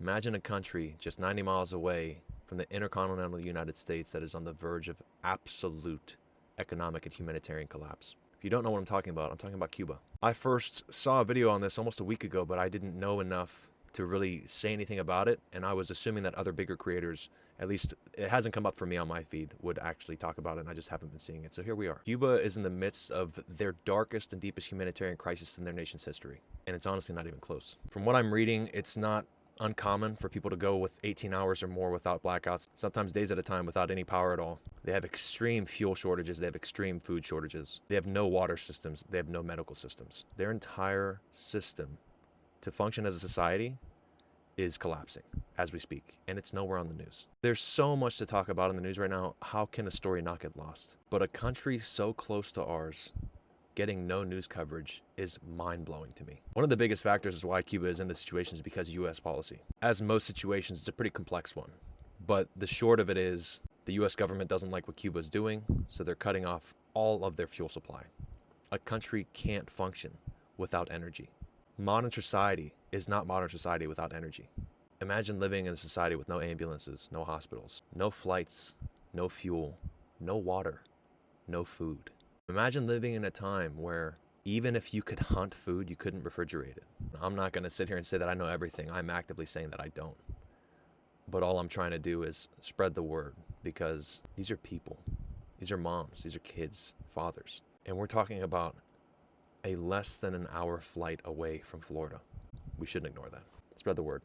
Imagine a country just 90 miles away from the intercontinental United States that is on the verge of absolute economic and humanitarian collapse. If you don't know what I'm talking about Cuba. I first saw a video on this almost a week ago, but I didn't know enough to really say anything about it, and I was assuming that other bigger creators, at least it hasn't come up for me on my feed, would actually talk about it, and I just haven't been seeing it. So here we are. Cuba is in the midst of their darkest and deepest humanitarian crisis in their nation's history, and it's honestly not even close. From what I'm reading, it's not uncommon for people to go with 18 hours or more without blackouts, sometimes days at a time without any power at all. They have extreme fuel shortages, they have extreme food shortages, they have no water systems, they have no medical systems. Their entire system to function as a society is collapsing as we speak, and it's nowhere on the news. There's so much to talk about in the news right now. How can a story not get lost? But a country so close to ours getting no news coverage is mind-blowing to me. One of the biggest factors is why Cuba is in this situation is because of U.S. policy. As most situations, it's a pretty complex one. But the short of it is the U.S. government doesn't like what Cuba is doing, so they're cutting off all of their fuel supply. A country can't function without energy. Modern society is not modern society without energy. Imagine living in a society with no ambulances, no hospitals, no flights, no fuel, no water, no food. Imagine living in a time where even if you could hunt food, you couldn't refrigerate it. I'm not going to sit here and say that I know everything. I'm actively saying that I don't. But all I'm trying to do is spread the word, because these are people. These are moms. These are kids, fathers. And we're talking about a less than an hour flight away from Florida. We shouldn't ignore that. Spread the word.